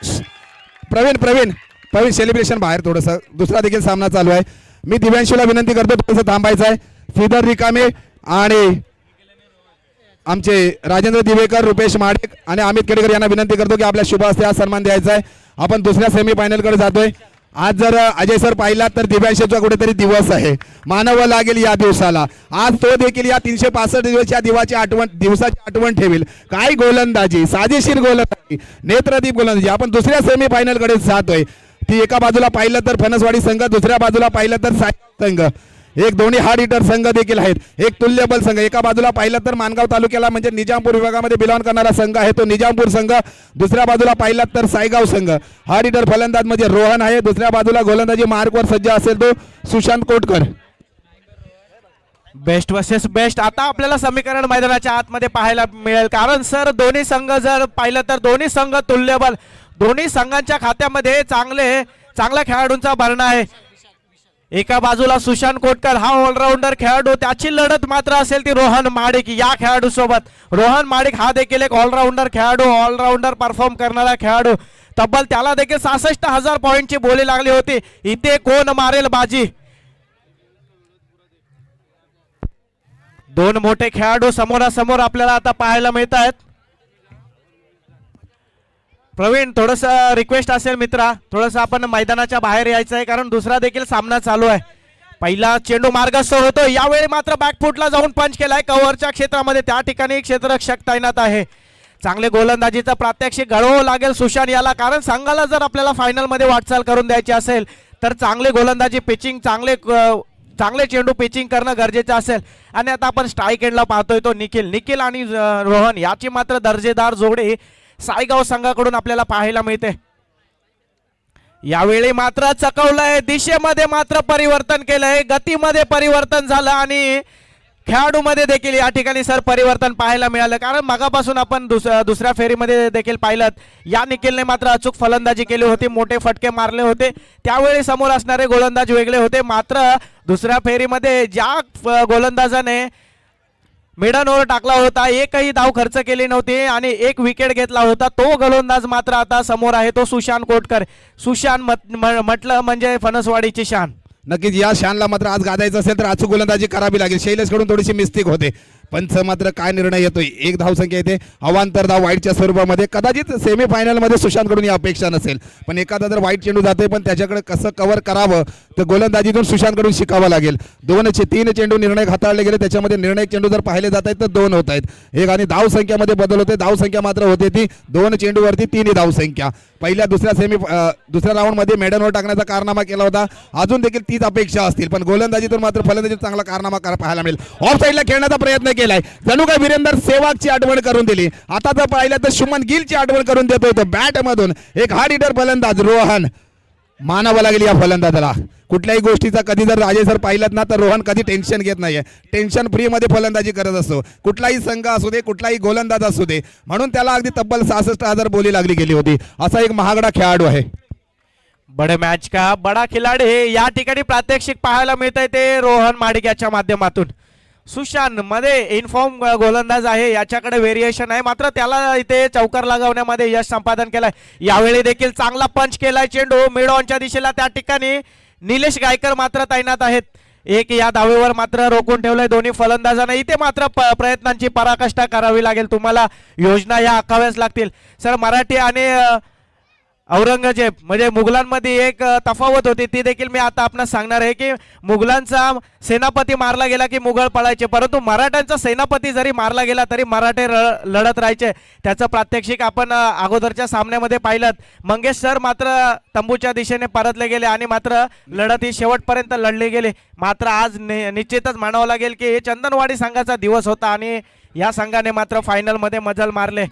Pravin Pravin Pravin celebration बाहेर थोडंसं, दुसरा देखील सामना चालू आहे. मी दिव्यांशूला विनंती करतो थोडंसं थांबायचं आहे. फिदर रिकामे आणि आमचे राजेंद्र दिवेकर, रुपेश माडिक आणि अमित केडकर यांना विनंती करतो की आपल्या शुभ हस्ते आज सन्मान द्यायचा आहे. आपण दुसऱ्या सेमीफायनलकडे जातोय. आज जर अजय सर पाहिला तर दिव्यांशूचा कुठेतरी दिवस आहे, मानव लागेल या दिवसाला. आज तो देखील या 365 दिवस या दिवसाची आठवण ठेवेल. काय गोलंदाजी, साजेशीर गोलंदाजी, नेत्रदीप गोलंदाजी. आपण दुसऱ्या सेमीफायनलकडे जातोय. ती एका बाजूला पाहिलं तर फणसवाडी संघ, दुसऱ्या बाजूला पाहिलं तर साई संघ. एक दोन्ही हार्ड हिटर संघ देखील आहेत. एक तुल्यबल संघ. एका बाजूला पाहिलं तर मानगाव तालुक्याला म्हणजे निजामपूर विभागामध्ये बिलॉंग करणारा संघ आहे तो निजामपूर संघ. दुसऱ्या बाजूला पाहिलं तर सायगाव संघ. हार्ड हिटर फलंदाज म्हणजे रोहन आहे. दुसऱ्या बाजूला गोलंदाजी मार्कवर सज्ज असेल तो Sushant Kotkar. Best versus best आता आपल्याला समीकरण मैदानाच्या आतमध्ये पाहायला मिळेल. कारण सर दोन्ही संघ जर पाहिलं तर दोन्ही संघ तुल्यबल, दोन्ही संघांच्या खात्यामध्ये चांगल्या खेळाडूंचा भरणा आहे. एका बाजूला सुशांत कोटकर हा ऑलराऊंडर खेळाडू, त्याची लढत मात्र असेल ती रोहन माडिक या खेळाडू सोबत. रोहन माडिक हा देखील एक ऑलराऊंडर खेळाडू, ऑलराऊंडर परफॉर्म करणारा खेळाडू. तब्बल त्याला देखील 66,000 पॉईंटची बोली लागली होती. इथे कोण मारेल बाजी. दोन मोठे खेळाडू समोरासमोर आपल्याला आता पाहायला मिळत आहेत. प्रवीण थोडस रिक्वेस्ट असेल मित्रा, थोडस आपण मैदानाच्या बाहेर यायचं आहे कारण दुसरा देखील सामना चालू आहे. पहिला चेंडू मार्गस्थ होतो, यावेळी मात्र बॅकफुटला जाऊन पंच केलाय कव्हरच्या क्षेत्रामध्ये. त्या ठिकाणी क्षेत्ररक्षक तैनात आहे. चांगले गोलंदाजीचं प्रात्यक्षिक घडवावं लागेल सुशांत याला, कारण संघाला जर आपल्याला फायनलमध्ये वाटचाल करून द्यायची असेल तर चांगले गोलंदाजी पिचिंग, चांगले चेंडू पिचिंग करणं गरजेचं असेल. आणि आता आपण स्ट्राईक एंडला पाहतोय तो निखिल आणि रोहन याची मात्र दर्जेदार जोडी सायगाव संघाकडून आपल्याला पाहायला मिळते. यावेळी मात्र चकवलंय, दिशेमध्ये मात्र परिवर्तन केलंय, गतीमध्ये परिवर्तन झालं आणि खेळाडूमध्ये देखील या ठिकाणी सर परिवर्तन पाहायला मिळालं. कारण मगापासून आपण दुसऱ्या फेरीमध्ये देखील पाहिलं या निखिलने मात्र अचूक फलंदाजी केली होती, मोठे फटके मारले होते. त्यावेळी समोर असणारे गोलंदाज वेगळे होते. मात्र दुसऱ्या फेरीमध्ये ज्या गोलंदाजाने मिडन ओव्हर टाकला होता, एकही धाव खर्च केली नव्हती आणि एक विकेट घेतला होता, तो गोलंदाज मात्र आता समोर आहे तो सुशांत कोटकर. सुशांत म्हटलं म्हणजे फणसवाडीची शान. नक्कीच या शानला मात्र आज गादायचं असेल तर अचूक गोलंदाजी करावी लागेल. शैलेशकडून थोडीशी मिस्टेक होते. पंच मात्र काय निर्णय येतोय, एक धावसंख्या येते, अवांतर धाव वाईटच्या स्वरूपामध्ये. कदाचित सेमीफायनलमध्ये सुशांतकडून ही अपेक्षा नसेल, पण एखादा जर वाईट चेंडू जाते पण त्याच्याकडे कसं कव्हर करावं तर गोलंदाजीतून सुशांतकडून शिकावं लागेल. 3 चेंडू निर्णय हाताळले गेले, त्याच्यामध्ये निर्णायक चेंडू जर पाहिले जात आहेत तर 2 होत आहेत. एक आणि धावसंख्यामध्ये बदल होते. धावसंख्या मात्र होते ती 2 चेंडूवरती 3 धावसंख्या. पहिल्या दुसऱ्या राऊंडमध्ये मेडनवर टाकण्याचा कारनामा केला होता. अजून देखील तीच अपेक्षा असतील, पण गोलंदाजीतून मात्र फलंदाजीत चांगला कारनामा पाहायला मिळेल. ऑफ साईडला खेळण्याचा प्रयत्न केलाय, जणू काय वीरेंद्र सेवागची आठवण करून दिली. आता जर पाहिलं तर शुमन गिलची आठवण करून देतोय तो बॅट मधून. एक हार्ड हिटर फलंदाज रोहन, मानावं लागेल या फलंदाजाला. कुठल्याही गोष्टीचा कधी जर राजे सर पाहिलं ना तर रोहन कधी टेन्शन घेत नाहीये, टेन्शन फ्री मध्ये फलंदाजी करत असतो. कुठलाही संघ असू दे, कुठलाही गोलंदाज असू दे, म्हणून त्याला अगदी तब्बल 66,000 बोली लागली गेली होती. असा एक महागडा खेळाडू आहे. बडे मॅच का बडा खिलाडी या ठिकाणी प्रात्यक्षिक पाहायला मिळतंय ते रोहन माडिक याच्या माध्यमातून. सुशांत मध्ये इनफॉर्म गोलंदाज आहे, याच्याकडे व्हेरिएशन आहे, मात्र त्याला इथे चौकार लगावण्यामध्ये यश संपादन केलंय. यावेळी देखील चांगला पंच केलाय चेंडू मिड ऑनच्या दिशेला. त्या ठिकाणी निलेश गायकर मात्र तैनात आहेत. एक या धावेवर मात्र रोखून ठेवलंय दोन्ही फलंदाजांना. इथे मात्र प्रयत्नांची पराकाष्ठा करावी लागेल, तुम्हाला योजना या आखाव्याच लागतील. सर मराठी आणि औरंगजेब म्हणजे मुघलांमध्ये एक तफावत होती, ती देखील मी आता आपणास सांगणार आहे की मुघलांचा सेनापती मारला गेला की मुघल पळायचे, परंतु मराठ्यांचा सेनापती जरी मारला गेला तरी मराठे लढत राहायचे. त्याचं प्रात्यक्षिक आपण अगोदरच्या सामन्यामध्ये पाहिलं. मंगेश सर मात्र तंबूच्या दिशेने परतले गेले आणि मात्र लढत ही शेवटपर्यंत लढली गेली. मात्र आज निश्चितच म्हणावं लागेल की हे चंदनवाडी संघाचा दिवस होता आणि या संघाने मात्र फायनलमध्ये मजल मारले.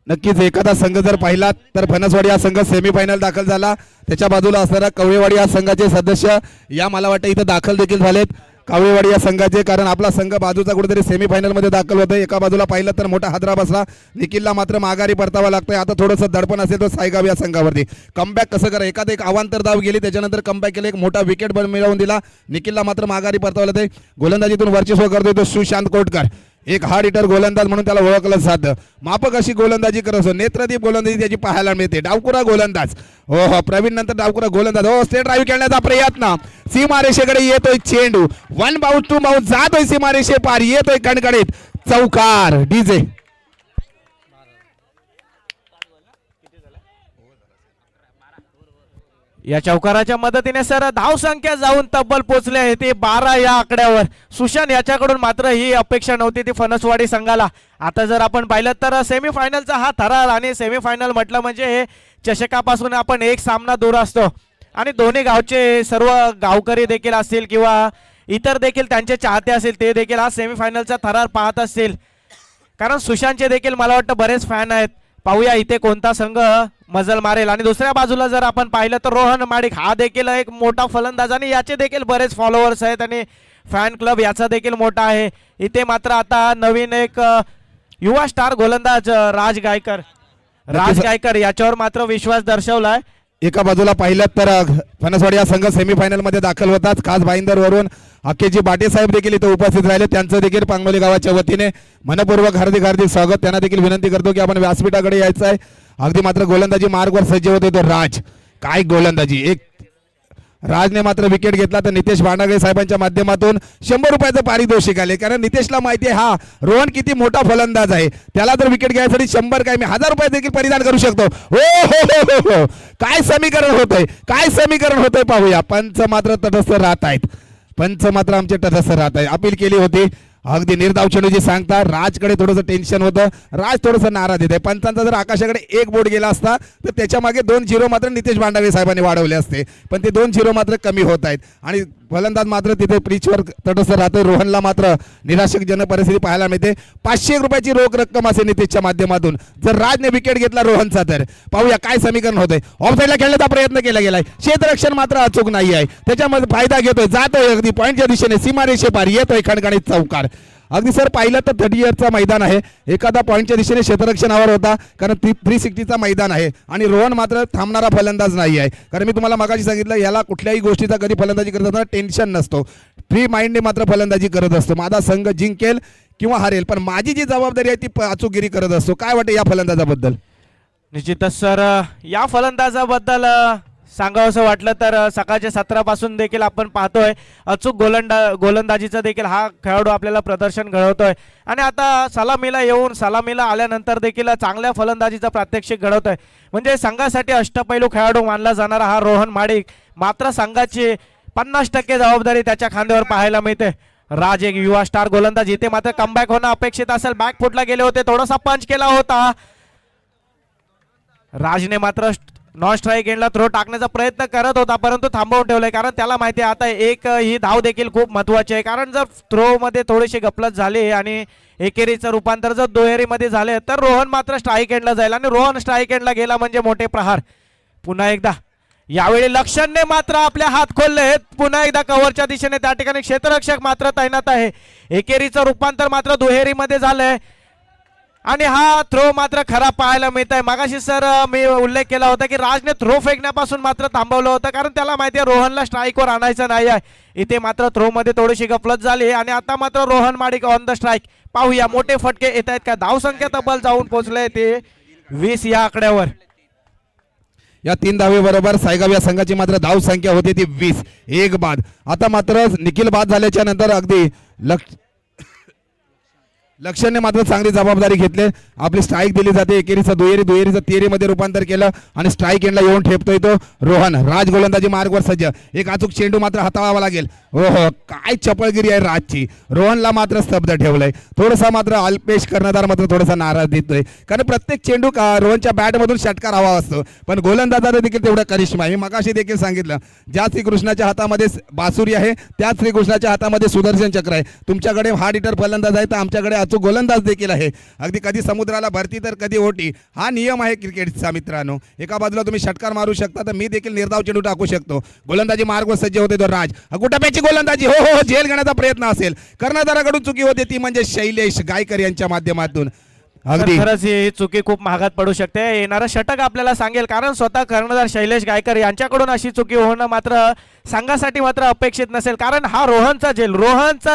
नक्कीच एखादा संघ जर पाहिला तर फणसवाडी हा संघ सेमीफायनल दाखल झाला. त्याच्या बाजूला असणारा कवळेवाडी या संघाचे सदस्य या मला वाटतं इथं दाखल देखील झालेत. कावळेवाडी या संघाचे, कारण आपला संघ बाजूचा कुठेतरी सेमीफायनलमध्ये दाखल होतोय. एका बाजूला पाहिलं तर मोठा हादरा बसला. निखिलला मात्र माघारी परतावा लागतोय. आता थोडंसं दडपण असेल तर सायगाव या संघावरती कमबॅक कसं करा. एखादा एक अवांतर धाव गेली, त्याच्यानंतर कमबॅक केलं, एक मोठा विकेट मिळवून दिला. निखिलला मात्र माघारी परतावा लागतंय. गोलंदाजीतून वर्चस्व करतोय तो सुशांत कोटकर. एक हार्ड हिटर गोलंदाज म्हणून त्याला ओळखलं जातं. मापक अशी गोलंदाजी करत असतो. नेत्रदीप गोलंदाजी त्याची पाहायला मिळते. डावकुरा गोलंदाज, हो हो, प्रवीण नंतर डावकुरा गोलंदाज, हो, स्ट्रेट ड्राईव्ह खेळण्याचा प्रयत्न, सीमारेषेकडे येतोय चेंडू, 1 बाउंस 2 बाउंस, जातोय सीमारेषे पार, येतोय कणकणीत चौकार. डीजे या चौकाराच्या मदतीने सर धाव संख्या जाऊन तब्बल पोहोचले आहे ते 12 या आकड्यावर. सुशांत याच्याकडून मात्र ही अपेक्षा नव्हती ती फणसवाडी संघाला. आता जर आपण पाहिलं तर सेमीफायनलचा हा थरार, आणि सेमीफायनल म्हटलं म्हणजे हे चषकापासून आपण एक सामना दूर असतो, आणि दोन्ही गावचे सर्व गावकरी देखील असतील किंवा इतर देखील त्यांचे चाहते असतील ते देखील हा सेमीफायनलचा थरार पाहत असतील, कारण सुशांतचे देखील मला वाटतं बरेच फॅन आहेत. पाहूया इथे कोणता संघ मजल मारेल. आणि दुसऱ्या बाजूला जर आपण पाहिलं तर रोहन माडिक हा देखील एक मोठा फलंदाज, आणि याचे देखील बरेच फॉलोअर्स आहेत आणि फॅन क्लब याचा देखील मोठा आहे. इथे मात्र आता नवीन एक युवा स्टार गोलंदाज राज गायकर याच्यावर मात्र विश्वास दर्शवलाय. एका बाजूला पाहिलं तर फणसवाडी हा संघ सेमीफायनल मध्ये दाखल होताच. खास भाईंदरवरून अखेजी बाटे साहेब देखील इथे उपस्थित राहिले. त्यांचं देखील पांगोली गावाच्या वतीने मनपूर्वक हार्दिक हार्दिक स्वागत. त्यांना देखील विनंती करतो की आपण व्यासपीठाकडे यायचं आहे. अगदी मात्र गोलंदाजी मार्गवर सज्ज होते तो राज. काय गोलंदाजी, एक राजने मात्र विकेट घेतला तर नितेश भांडागळे साहेबांच्या माध्यमातून 100 रुपयाचं पारितोषिक आले, कारण नितेशला माहिती आहे हा रोहन किती मोठा फलंदाज आहे. त्याला जर विकेट घ्यायसाठी 100 काय मी 1000 रुपये देखील परिधान करू शकतो. हो हो हो हो, काय समीकरण होतंय, काय समीकरण होतंय पाहूया. पंच मात्र तटस्थ राहत आहेत, पंच मात्र आमचे तटस्थ राहत आहे. अपील केली होती अगदी निर्धाव चेंडूची सांगता. राजकडे थोडंसं टेन्शन होतं, राज थोडंसं नाराज येते. पंचांचा जर आकाशाकडे एक बोर्ड गेला असता तर त्याच्या मागे 2 0 मात्र नितेश भांडागळे साहेबांनी वाढवले असते, पण ते 2 0 मात्र कमी होत आहेत. आणि फलंदाज मात्र तिथे पिचवर तटस्थ राहतोय. रोहनला मात्र निराशकजनक परिस्थिती पाहायला मिळते. 500 रुपयाची रोख रक्कम असेल नितेशच्या माध्यमातून जर राजने विकेट घेतला रोहनचा. तर पाहूया काय समीकरण होतंय. ऑफसाईडला खेळण्याचा प्रयत्न केला गेलाय, क्षेत्ररक्षण मात्र अचूक नाही आहे. त्याच्यामध्ये फायदा घेतोय, जातोय अगदी पॉईंटच्या दिशेने, सीमारेषे पार, येतोय खणखणीत चौकार. अगदी सर पाहिलं तर 30 इयरचा मैदान आहे. एखादा पॉईंटच्या दिशेने क्षेत्ररक्षणावर होता, कारण 360चा मैदान आहे. आणि रोहन मात्र थांबणारा फलंदाज नाही आहे, कारण मी तुम्हाला मागाशी सांगितलं याला कुठल्याही गोष्टीचा कधी फलंदाजी करत असताना टेन्शन नसतो. फ्री माइंडने मात्र फलंदाजी करत असतो. माझा संघ जिंकेल किंवा हरेल, पण माझी जी जबाबदारी आहे ती अचूकगिरी करत असतो. काय वाटतं या फलंदाजाबद्दल? निश्चितच सर या फलंदाजाबद्दल सांगावंसं वाटलं तर सकाळच्या सत्रापासून देखील आपण पाहतोय अचूक गोलंदाजीचं देखील हा खेळाडू आपल्याला प्रदर्शन घडवतोय. आणि आता सलामीला आल्यानंतर देखील चांगल्या फलंदाजीचं प्रात्यक्षिक घडवतोय. म्हणजे संघासाठी अष्टपैलू खेळाडू मानला जाणारा हा रोहन माडिक मात्र संघाची 50% जबाबदारी त्याच्या खांद्यावर पाहायला मिळते. राज एक युवा स्टार गोलंदाज, इथे मात्र कमबॅक होणं अपेक्षित असेल. बॅकफुटला गेले होते, थोडासा पंच केला होता. राजने मात्र नॉन स्ट्राईक एंडला थ्रो टाकण्याचा प्रयत्न करत होता, परंतु थांबवून ठेवलंय, कारण त्याला माहिती आहे आता एक ही धाव देखील खूप महत्वाची आहे. कारण जर थ्रो मध्ये थोडीशी गफलत झाली आणि एकेरीचं रूपांतर जर दुहेरीमध्ये झाले तर रोहन मात्र स्ट्राईक एंडला जाईल, आणि रोहन स्ट्राईक एंडला गेला म्हणजे मोठे प्रहार. पुन्हा एकदा यावेळी लक्षणने मात्र आपले हात खोलले. पुन्हा एकदा कव्हरच्या दिशेने त्या ठिकाणी क्षेत्ररक्षक मात्र तैनात आहे. एकेरीचं रूपांतर मात्र दुहेरीमध्ये झालंय, आणि हा थ्रो मात्र खराब पाहायला मिळत आहे. मागाशी सर मी उल्लेख केला होता की राजने थ्रो फेकण्यापासून मात्र थांबवलं होतं, कारण त्याला माहिती आहे रोहनला स्ट्राईकवर आणायचं नाही आहे. इथे मात्र थ्रो मध्ये थोडीशी गफलत झाली, आणि आता मात्र Rohan Madik on the strike. पाहूया मोठे फटके येत आहेत का. धावसंख्या तब्बल जाऊन पोहोचले ते 20 या आकड्यावर. या 3 धावेबरोबर सायगाव या संघाची मात्र धाव संख्या होती ती 20. एक बाद. आता मात्र निखिल बाद झाल्याच्या नंतर अगदी लक्षणने मात्र चांगली जबाबदारी घेतली. आपली स्ट्राईक दिली जाते. एकेरीचं दुहेरीचं तिहेरीमध्ये रूपांतर केलं, आणि स्ट्राईक एंडला येऊन ठेपतोय तो रोहन. राज गोलंदाजी मार्गवर सज्ज. एक अचूक चेंडू मात्र हाताळावा लागेल. हो हो, काय चपळगिरी आहे राजची. रोहनला मात्र स्तब्ध ठेवलंय. थोडासा मात्र अल्पेश कर्णधार मात्र थोडासा नाराज दिसतोय, कारण प्रत्येक चेंडू रोहनच्या बॅटमधून षटकार हवा असतो, पण गोलंदाजाला देखील तेवढा करिश्मा आहे. मी मगाशी देखील सांगितलं, ज्या श्रीकृष्णाच्या हातामध्ये बासुरी आहे त्याच श्रीकृष्णाच्या हातामध्ये सुदर्शन चक्र आहे. तुमच्याकडे हार्ड हिटर फलंदाज आहे तर आमच्याकडे अचूक गोलंदाज देखील आहे. अगदी कधी समुद्राला भरती तर कधी ओटी, हा नियम आहे क्रिकेटचा मित्रांनो. एका बाजूला तुम्ही षटकार मारू शकता तर मी देखील निर्धाव चेंडू टाकू शकतो. गोलंदाजी मार्गवर सज्ज होते तो राज. गुटाप्याची गोलंदाजी, हो हो, झेल घेण्याचा प्रयत्न असेल. कर्णधाराकडून चुकी होते ती म्हणजे शैलेश गायकर यांच्या माध्यमातून. अगदी. तर खरंच ही चुकी खूप महागात पडू शकते. येणारं षटक आपल्याला सांगेल, कारण स्वतः कर्णधार शैलेश गायकर यांच्याकडून अशी चुकी होणं मात्र संघासाठी मात्र अपेक्षित नसेल. कारण हा रोहनचा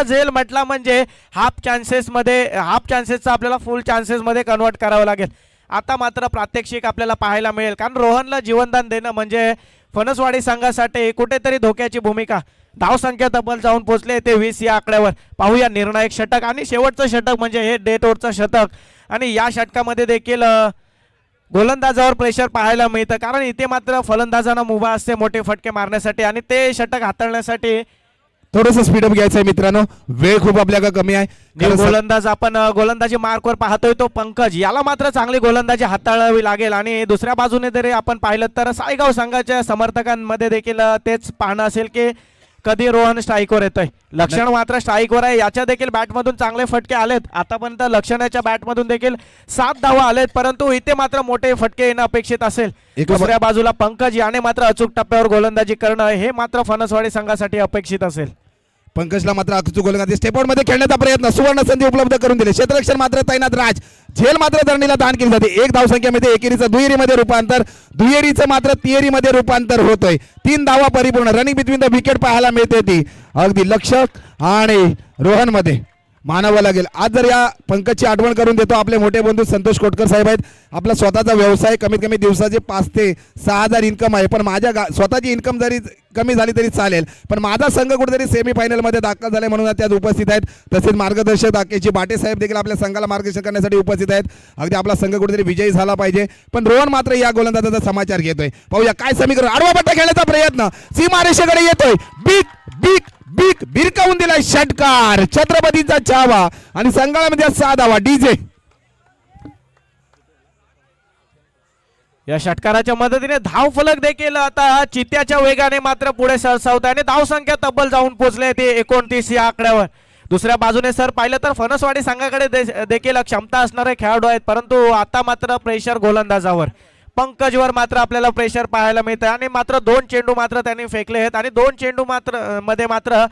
झेल म्हटला म्हणजे हाफ चान्सेसचा आपल्याला फुल चान्सेसमध्ये कन्वर्ट करावं लागेल. आता मात्र प्रात्यक्षिक आपल्याला पाहायला मिळेल, कारण रोहनला जीवनदान देणं म्हणजे फणसवाडी संघासाठी कुठेतरी धोक्याची भूमिका. धावसंख्या तब्बल जाऊन पोहोचले ते 20 या आकड्यावर. पाहूया निर्णायक षटक आणि शेवटचं षटक म्हणजे हे डेट ओव्हरचं षटक. आणि या षटकामध्ये देखील गोलंदाजावर प्रेशर पाहायला मिळतं, कारण इथे मात्र फलंदाजांना मुभा असते मोठे फटके मारण्यासाठी आणि ते षटक हाताळण्यासाठी थोडंसं स्पीडअप घ्यायचं आहे मित्रांनो, वेळ खूप आपल्याकडे कमी आहे. गोलंदाज आपण गोलंदाजी मार्कवर पाहतोय तो पंकज, याला मात्र चांगली गोलंदाजी हाताळावी लागेल. आणि दुसऱ्या बाजूने जरी आपण पाहिलं तर सायगाव संघाच्या समर्थकांमध्ये देखील तेच पाहणं असेल की कधी रोहन स्ट्राईकवर येतोय. लक्षण मात्र स्ट्राईकवर आहे. याच्या देखील बॅटमधून चांगले फटके आलेत. आतापर्यंत लक्षणाच्या बॅटमधून देखील 7 धावा आलेत, परंतु इथे मात्र मोठे फटके येणं अपेक्षित असेल. दुसऱ्या बाजूला पंकज याने मात्र अचूक टप्प्यावर गोलंदाजी करणं हे मात्र फणसवाडी संघासाठी अपेक्षित असेल. पंकजला मात्र अचूक गोलंदाजी स्टेपआउट मध्ये खेळण्याचा प्रयत्न, सुवर्ण संधी उपलब्ध करून दिले. क्षेत्ररक्षण मात्र तैनात राज, झेल मात्र धरणीला दान केली जाते. एक धावसंख्येमध्ये एकेरीचं दुहेरीमध्ये रूपांतर, दुहेरीचं मात्र तिहेरीमध्ये रूपांतर होतोय. 3 धावा परिपूर्ण. रनिंग बिटवीन द विकेट पाहायला मिळते ती अगदी लक्षक आणि रोहन मध्ये मानावं लागेल. आज जर या पंकजची आठवण करून देतो आपले मोठे बंधू संतोष कोटकर साहेब आहेत. आपला स्वतःचा व्यवसाय, कमीत कमी दिवसाचे 5 ते 6 हजार इन्कम आहे, पण माझ्या स्वतःची इन्कम जरी कमी झाली तरी चालेल, पण माझा संघ कुठेतरी सेमीफायनल मध्ये दाखल झाले म्हणून त्यात उपस्थित आहेत. तसेच मार्गदर्शक दाकेची बाटे साहेब देखील आपल्या संघाला मार्गदर्शन करण्यासाठी उपस्थित आहेत. अगदी आपला संघ कुठेतरी विजयी झाला पाहिजे, पण रोहन मात्र या गोलंदाजाचा समाचार घेतोय. पाहूया काय समीकरण. आडवा पट्टा खेळण्याचा प्रयत्न, सीमारेषेकडे येतोय. बिग बिग बिग भिरकावून दिलाय षटकार, छत्रपतीचा चावा आणि संघामध्ये 6 धावा. डीजे या षटकाराच्या मदतीने धाव फलक देखील आता चित्त्याच्या वेगाने मात्र पुढे सरसावत आहे आणि धावसंख्या तब्बल जाऊन पोहोचले ते 29 या आकड्यावर. दुसऱ्या बाजूने सर पाहिलं तर फणसवाडी संघाकडे देखील क्षमता असणारे खेळाडू आहेत, परंतु आता मात्र प्रेशर गोलंदाजावर, पंकजवर मात्र आपल्याला प्रेशर पाहायला मिळतं. आणि मात्र 2 चेंडू मात्र त्यांनी फेकले आहेत आणि 2 चेंडू मात्र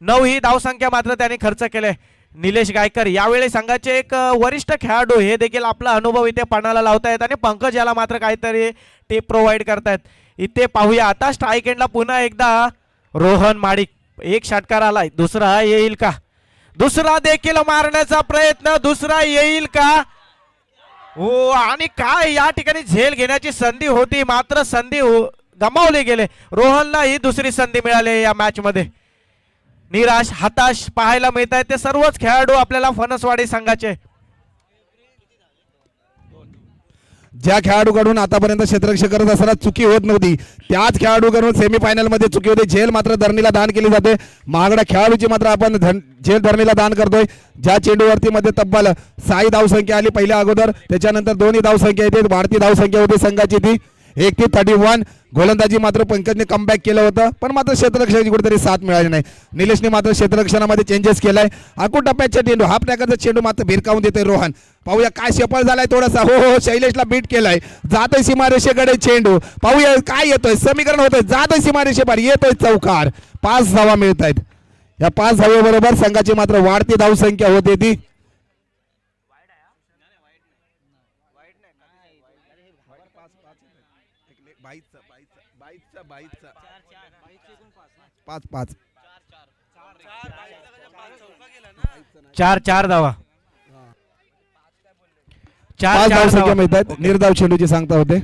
9 ही धावसंख्या मात्र त्यांनी खर्च केले. निलेश गायकर यावेळी संघाचे एक वरिष्ठ खेळाडू हे देखील आपला अनुभव इथे पणाला लावतायत आणि पंकज याला मात्र काहीतरी टिप प्रोव्हाइड करतायत. इथे पाहूया आता स्ट्राईक एंडला पुन्हा एकदा रोहन माडिक. एक षटकार आलाय, दुसरा येईल का? दुसरा देखील मारण्याचा प्रयत्न, दुसरा येईल का? हो, आणि काय या ठिकाणी झेल घेण्याची संधी होती, मात्र संधी गमावली गेले. रोहनला ही दुसरी संधी मिळाली या मॅच मध्ये. निराश हताश पाहायला मिळत आहेत ते सर्वच खेळाडू आपल्याला फणसवाडी संघाचे. ज्या खेळाडूकडून आतापर्यंत क्षेत्ररक्षक करत असताना चुकी होत नव्हती, त्याच खेळाडूकडून सेमीफायनल मध्ये चुकी होते. झेल मात्र धरणीला दान केली जाते. महागड्या खेळाडूची मात्र आपण झेल धरणीला दान करतोय. ज्या चेंडूवरती मध्ये तब्बल 6 धावसंख्या आली पहिल्या अगोदर, त्याच्यानंतर 2 धावसंख्या येते. वाढती धावसंख्या होती संघाची ती 1-31. गोलंदाजी मात्र पंकजने कमबॅक केलं होतं, पण मात्र क्षेत्ररक्षकाची कुठेतरी साथ मिळाली नाही. निलेशने मात्र क्षेत्ररक्षणामध्ये चेंजेस केलाय. आकूट टप्प्याच्या चेंडू, हाफ ट्रॅकरचा चेंडू मात्र भिरकावून देतोय रोहन. पाहूया काय सफल झालाय थोडासा. हो, शैलेशला बीट केलाय. जातोय सीमारेषेकडे चेंडू, पाहूया काय येतोय. समीकरण होतंय, जातोय सीमारेषेपार, येतोय चौकार. 5 धावा मिळत आहेत. या 5 धावेबरोबर संघाची मात्र वाढती धावसंख्या होते ती 5-5. 4 धावा. 5 धावसंख्या मिळत आहेत. निर्धाव चेंडूची सांगता होते.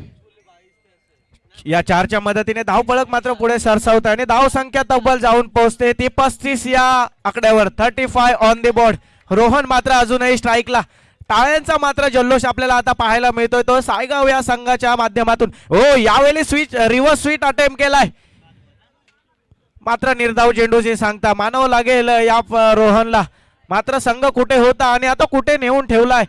या 4च्या मदतीने धावफलक मात्र पुढे सरसावत आहे आणि धावसंख्या तब्बल जाऊन पोहोचते ती 35 या आकड्यावर. 35 ऑन द बोर्ड. रोहन मात्र अजूनही स्ट्राईकला. टाळ्यांचा मात्र जल्लोष आपल्याला आता पाहायला मिळतोय तो सायगाव या संघाच्या माध्यमातून. हो, यावेळी रिव्हर्स स्वीट अटेम्प्ट केलाय, मात्र निर्धाव चेंडूची सांगता मानावं लागेल या रोहनला. मात्र संघ कुठे होता आणि आता कुठे नेऊन ठेवलाय.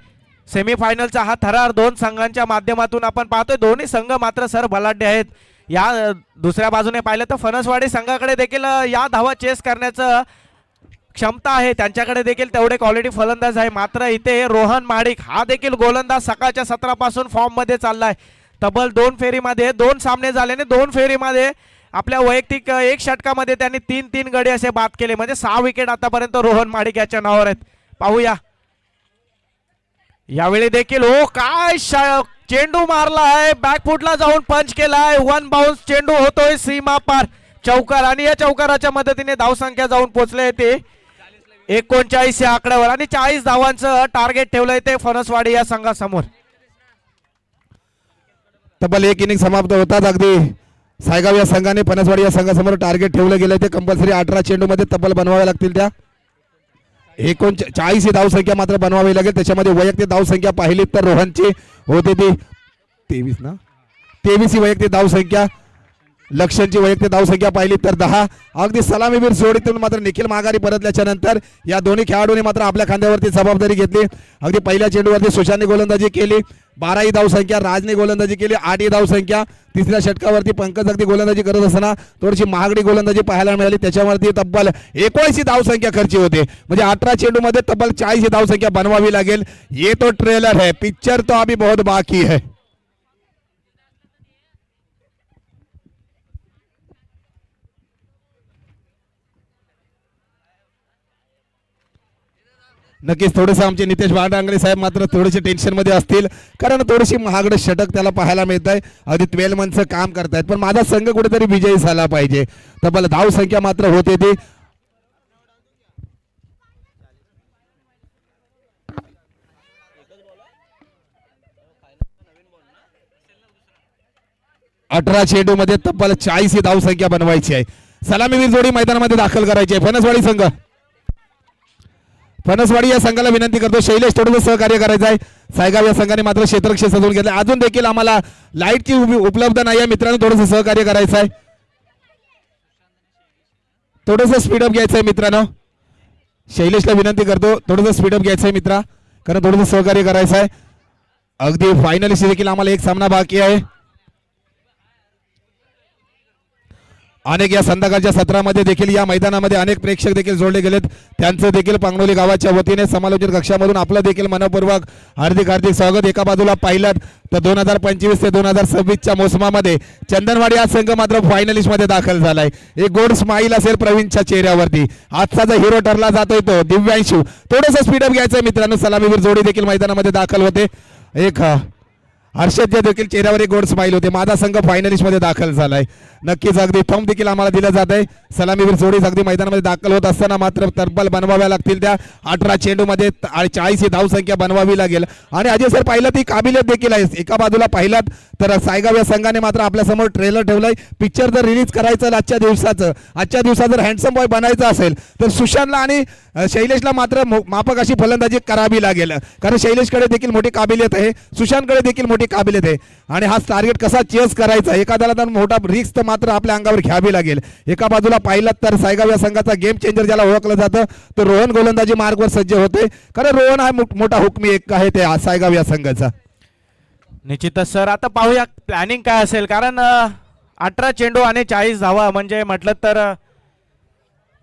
सेमीफायनलचा हा थरार 2 संघांच्या माध्यमातून आपण पाहतोय. दोन्ही संघ मात्र सर बलाढ्य आहेत. या दुसऱ्या बाजूने पाहिलं तर फणसवाडी संघाकडे देखील या धावा चेस करण्याचं क्षमता आहे, त्यांच्याकडे देखील तेवढे क्वालिटी फलंदाज आहे. मात्र इथे रोहन माडिक हा देखील गोलंदाज सकाळच्या सत्रापासून फॉर्म मध्ये चाललाय. तब्बल 2 फेरीमध्ये 2 सामने झाल्याने 2 फेरीमध्ये आपल्या वैयक्तिक 1 षटकामध्ये त्यांनी 3 गडी असे बाद केले, म्हणजे 6 विकेट आतापर्यंत रोहन माडिक याच्या नावावर आहेत. पाहूया यावेळी देखील हो काय चेंडू मारलाय बॅकफुटला जाऊन पंच केलाय. वन बाउन्स चेंडू होतोय सीमा पार चौकार आणि या चौकाराच्या मदतीने धावसंख्या जाऊन पोहोचले ते 39 या आकड्यावर आणि 40 धावांचं टार्गेट ठेवलंय ते फणसवाडी या संघासमोर. तब्बल एक इनिंग समाप्त होतात. अगदी सायगाव या संघाने फणसवाडी या संघासमोर टार्गेट ठेवलं गेलं ते कंपल्सरी 18 चेंडू मध्ये तब्बल बनवाव्या लागतील. त्या 39 ही धावसंख्या मात्र बनवावी लागेल. त्याच्यामध्ये वैयक्तिक धावसंख्या पाहिली तर रोहनची होते ती 23 ना 23 ही वैयक्तिक धावसंख्या. लक्षणची वैयक्तिक धावसंख्या पाहिली तर 10. अगदी सलामीवीर जोडीतून मात्र निखिल माघारी परतल्याच्या नंतर या दोन्ही खेळाडूंनी मात्र आपल्या खांद्यावरती जबाबदारी घेतली. अगदी पहिल्या चेंडूवरती सुशांतने गोलंदाजी केली 12 ही धावसंख्या. राजने गोलंदाजी केली 8 ही धावसंख्या. तिसऱ्या षटकावरती पंकज अगदी गोलंदाजी करत असताना थोडीशी महागडी गोलंदाजी पाहायला मिळाली. त्याच्यावरती तब्बल 19 ही धावसंख्या खर्ची होते. म्हणजे 18 चेंडू मध्ये तब्बल 40 ही धावसंख्या बनवावी लागेल. ये तो ट्रेलर है, पिक्चर तो अभी बहुत बाकी है. नक्कीच थोडेसे आमचे नितेश बाडांगळे साहेब मात्र थोडेसे टेन्शन मध्ये असतील कारण थोडीशी महागडं षटक त्याला पाहायला मिळत आहे. अगदी 12 मनचं काम करतायत पण माझा संघ कुठेतरी विजयी झाला पाहिजे. तब्बल धाव संख्या मात्र होते ती 18 चेंडू मध्ये तब्बल 40 ही धाव संख्या बनवायची आहे. सलामीवीर जोडी मैदानामध्ये दाखल करायची आहे. फणसवाडी संघ फणसवाडी या संघाला विनंती करतो शैलेश थोडंसं सहकार्य करायचं आहे. सायगाव या संघाने मात्र क्षेत्ररक्षक सजवून घेतले. अजून देखील आम्हाला लाईटची उपलब्ध नाही आहे मित्रांनो, थोडंसं सहकार्य करायचं आहे. थोडंसं स्पीडअप घ्यायचं आहे मित्रांनो. शैलेशला विनंती करतो थोडंसं स्पीडअप घ्यायचं आहे मित्रा कारण थोडंसं सहकार्य करायचं आहे. अगदी फायनलिस्ट देखील आम्हाला एक सामना बाकी आहे. अनेक या संध्याकाळच्या सत्रामध्ये देखील या मैदानामध्ये अनेक प्रेक्षक देखील जोडले गेलेत. त्यांचं देखील पांगणोली गावाच्या वतीने समालोचन कक्षामधून आपलं देखील मनपूर्वक हार्दिक हार्दिक स्वागत. एका बाजूला पाहिलात तर 2025 ते 2026च्या मोसमामध्ये चंदनवाडी हा संघ मात्र फायनलिस्ट मध्ये दाखल झालाय. एक गोड स्माईल असेल प्रवीणच्या चेहऱ्यावरती. आजचा जो हिरो ठरला जातोय तो दिव्यांशू. थोडंसं स्पीडअप घ्यायचंय मित्रांनो. सलामीवीर जोडी देखील मैदानामध्ये दाखल होते. एक हर्षदच्या देखील चेहऱ्यावर एक गोड स्माईल होते. माझा संघ फायनलिस्ट मध्ये दाखल झालाय. नक्कीच अगदी थंब देखील आम्हाला दिलं जात आहे. सलामीवीर जोडी अगदी मैदानामध्ये दाखल होत असताना मात्र तब्बल बनवाव्या लागतील त्या 18 चेंडू मध्ये 40 ही धाव संख्या बनवावी लागेल. आणि अजय सर पाहिलं ती काबिलियत देखील आहे. एका बाजूला पाहिलात तर सायगाव या संघाने मात्र आपल्या समोर ट्रेलर ठेवलाय. पिक्चर जर रिलीज करायचं आजच्या दिवसात जर हँडसम बॉय बनायचं असेल तर सुशांतला आणि शैलेशला मात्र माफक अशी फलंदाजी करावी लागेल कारण शैलेशकडे देखील मोठी काबिलियत आहे, सुशांतकडे देखील मोठी काबिलियत आहे. आणि हा टार्गेट कसा चेस करायचा एखाद्याला तर मोठा रिस्क तर आपल्या अंगावर घ्यावी लागेल. एका बाजूला पाहिलात तर सायगाव या संघाचा गेम चेंजर ज्याला ओळखलं जातं तो रोहन गोलंदाजी मार्गवर सज्ज होते कारण रोहन हा मोठा हुकमी एक आहे ते सायगाव या संघाचा. निश्चितच सर आता पाहूया प्लॅनिंग काय असेल कारण 18 चेंडू आणि 40 धावा म्हणजे म्हटलं तर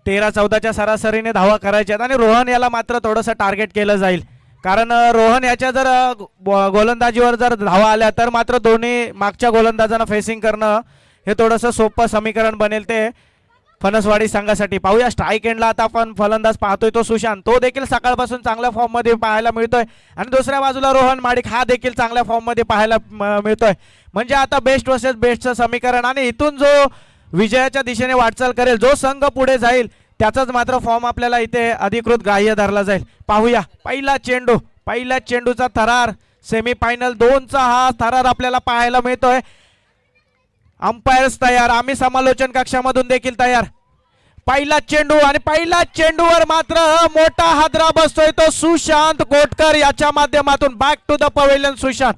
13-14च्या सरासरीने धावा करायच्यात आणि रोहन याला मात्र थोडंसं टार्गेट केलं जाईल कारण रोहन याच्या जर गोलंदाजीवर जर धावा आल्या तर मात्र दोन्ही मागच्या गोलंदाजांना फेसिंग करणं हे थोडंसं सोपं समीकरण बनेल ते फणसवाडी संघासाठी. पाहूया स्ट्राईक एंडला आता आपण फलंदाज पाहतोय तो सुशांत. तो देखील सकाळपासून चांगल्या फॉर्म मध्ये पाहायला मिळतोय आणि दुसऱ्या बाजूला रोहन माडिक हा देखील चांगल्या फॉर्म मध्ये पाहायला मिळतोय. म्हणजे आता बेस्ट वर्सेस बेस्टचं समीकरण आणि इथून जो विजयाच्या दिशेने वाटचाल करेल जो संघ पुढे जाईल त्याचाच मात्र फॉर्म आपल्याला इथे अधिकृत ग्राह्य धरला जाईल. पाहूया पहिला चेंडूचा थरार सेमीफायनल 2चा हा थरार आपल्याला पाहायला मिळतोय. अंपायर्स तयार, आम्ही समालोचन कक्षामधून देखील तयार. पहिला चेंडू आणि पहिला चेंडूवर मात्र मोठा हादरा बसतोय तो सुशांत कोटकर याच्या माध्यमातून. Back to the pavilion Sushant.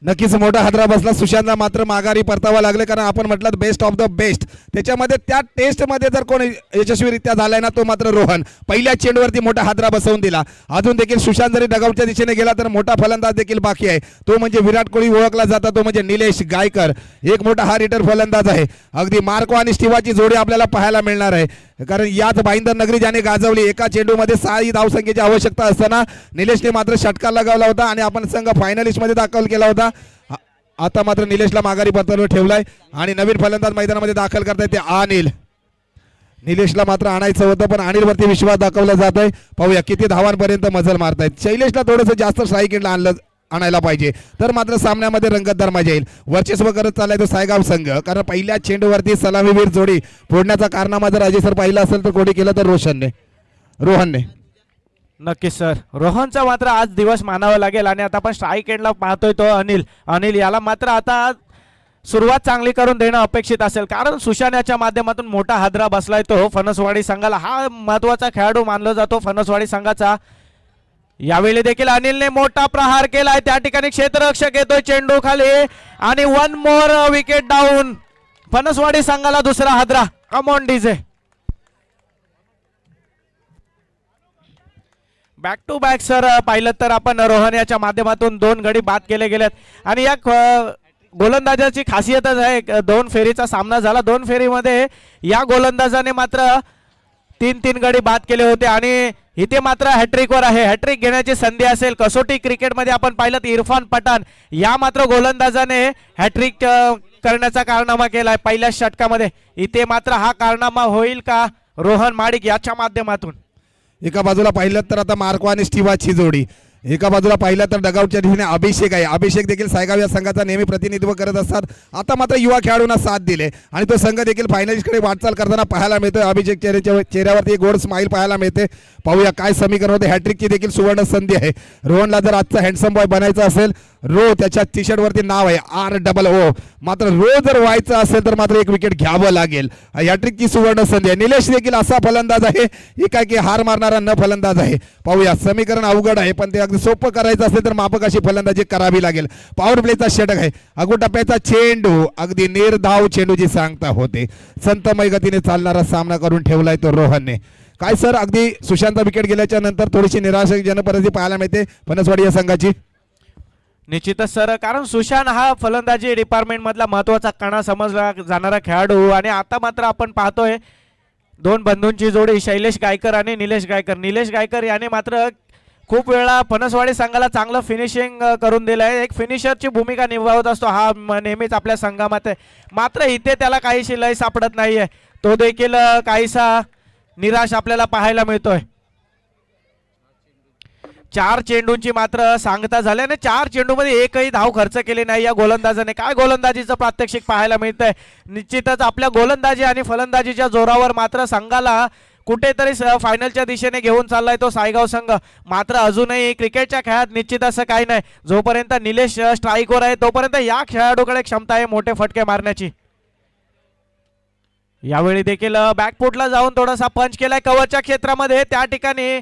नक्कीच मोठा हादरा बसला. सुशांतला मात्र माघारी परतावा लागले कारण आपण म्हटलं बेस्ट ऑफ द बेस्ट. त्याच्यामध्ये त्या टेस्ट मध्ये जर कोणी यशस्वीरित्या झालाय ना तो मात्र रोहन. पहिल्या चेंडूवरती मोठा हादरा बसवून दिला. अजून देखील सुशांत जरी डगआउटच्या दिशेने गेला तर मोठा फलंदाज देखील बाकी आहे. तो म्हणजे विराट कोहली ओळखला जातो तो म्हणजे निलेश गायकर. एक मोठा हा रिटर फलंदाज आहे. अगदी मार्को आणि स्टीवाची जोडी आपल्याला पाहायला मिळणार आहे कारण याच भाईंदर नगरी ज्याने गाजवली. एका चेंडूमध्ये 6 धावसंख्येची आवश्यकता असताना निलेशने मात्र षटकार लगावला होता आणि आपण संघ फायनलिस्ट मध्ये दाखल केला होता. आता मात्र निलेशला माघारी परतवर ठेवलाय आणि नवीन फलंदाज मैदानामध्ये दाखल करतायत ते अनिल. निलेशला मात्र आणायचं होतं पण अनिलवरती विश्वास दाखवला जातोय. पाहूया किती धावांपर्यंत मजल मारतायत. शैलेशला थोडंसं जास्त स्ट्राईक एंडला आणायला पाहिजे तर मात्र सामन्यामध्ये रंगतदार मजा येईल. वर्चस्व करत चाललाय तो सायगाव संघ, कारण पहिल्या चेंडूवरती सलामीवीर जोडी फोडण्याचा कारनामा जर अजय सर पाहिला असेल तर कोणी केलं तर रोहनने. नक्कीच सर, रोहनचा मात्र आज दिवस मानावा लागेल. आणि आता आपण स्ट्राईक एंडला पाहतोय तो अनिल याला मात्र आता सुरुवात चांगली करून देणं अपेक्षित असेल, कारण सुशान याच्या माध्यमातून मोठा हादरा बसलाय तो फणसवाडी संघाला. हा महत्वाचा खेळाडू मानला जातो फणसवाडी संघाचा. यावेळी देखील अनिलने मोठा प्रहार केलाय. त्या ठिकाणी क्षेत्ररक्षक येतोय चेंडू खाली आणि one more wicket down. Phanaswadi संघाला दुसरा हादरा. Come on DJ. Back to back sir पाहिलं तर आपण रोहन याच्या माध्यमातून 2 गडी बाद केले गेलेत. आणि या गोलंदाजाची खासियतच आहे, 2 फेरीचा सामना झाला. 2 फेरीमध्ये या गोलंदाजाने मात्र 3 गडी बाद केले होते आणि इथे मात्र हॅट्रिकवर आहे. हॅट्रिक घेण्याची संधी असेल. कसोटी क्रिकेटमध्ये आपण पाहिलं तर इरफान पठाण या मात्र गोलंदाजाने हॅट्रिक करण्याचा कारनामा केलाय पहिल्या षटकामध्ये. इथे मात्र हा कारनामा होईल का रोहन माडिक याच्या माध्यमातून? एका बाजूला पाहिलं तर आता मार्को आणि स्टीवाची जोडी, एका बाजूला पाहिलं तर डगआउटच्या दिशेने अभिषेक आहे. अभिषेक देखील सायगाव या संघाचा नेहमी प्रतिनिधित्व करत असतात. आता मात्र युवा खेळाडूंना साथ दिले आणि तो संघ देखील फायनलिस्टकडे वाटचाल करताना पाहायला मिळतोय. अभिषेक चेहऱ्यावरती एक गोड स्माईल पाहायला मिळते. पाहूया काय समीकरण होते. हॅट्रिकची देखील सुवर्ण संधी आहे. रोहनला जर आजचा हँडसम बॉय बनायचा असेल, रो त्याच्या टी शर्ट वरती नाव आहे ROO, मात्र रो जर व्हायचं असेल तर मात्र एक विकेट घ्यावं लागेल. हॅट्रिकची सुवर्ण संधी आहे. निलेश देखील असा फलंदाज आहे एकाकी हार मारणारा न फलंदाज आहे. पाहूया समीकरण अवघड आहे पण ते अगदी सोपं करायचं असेल तर मापक अशी फलंदाजी करावी लागेल. पॉवर प्लेचा षटक आहे. अगो टप्प्याचा चेंडू अगदी निर्धाव चेंडूची सांगता होते. संतमय गतीने चालणारा सामना करून ठेवलाय तो रोहनने. काय सर, अगदी सुशांत विकेट गेल्याच्या नंतर थोडीशी निराशाजनक परिस्थिती पाहायला मिळते फणसवाडी या संघाची. निश्चितच सर, कारण सुशांत हा फलंदाजी डिपार्टमेंट मधला महत्वाचा कणा समजला जाणारा खेळाडू. आणि आता मात्र आपण पाहतोय 2 बंधूंची जोडी शैलेश गायकर आणि निलेश गायकर. निलेश गायकर याने मात्र खूप वेळा फणसवाडी संघाला चांगलं फिनिशिंग करून दिलं आहे. एक फिनिशरची भूमिका निभावत असतो हा नेहमीच आपल्या संघामध्ये. मात्र इथे त्याला काहीशी लय सापडत नाहीये. तो देखील काहीसा निराश आपल्याला पाहायला मिळतोय. 4 चेंडूंची मात्र सांगता झाल्याने 4 चेंडूमध्ये एकही धाव खर्च केली नाही या गोलंदाजाने. काय गोलंदाजीचं प्रात्यक्षिक पाहायला मिळतंय. निश्चितच आपल्या गोलंदाजी आणि फलंदाजीच्या जोरावर मात्र संघाला कुठेतरी फायनलच्या दिशेने घेऊन चाललाय तो सायगाव संघ. मात्र अजूनही क्रिकेटच्या खेळात निश्चित असं काही नाही. जोपर्यंत निलेश स्ट्राईकवर आहे तोपर्यंत या खेळाडूकडे क्षमता आहे मोठे फटके मारण्याची. यावेळी देखील बॅकफुटला जाऊन थोडासा पंच केलाय कव्हरच्या क्षेत्रामध्ये. त्या ठिकाणी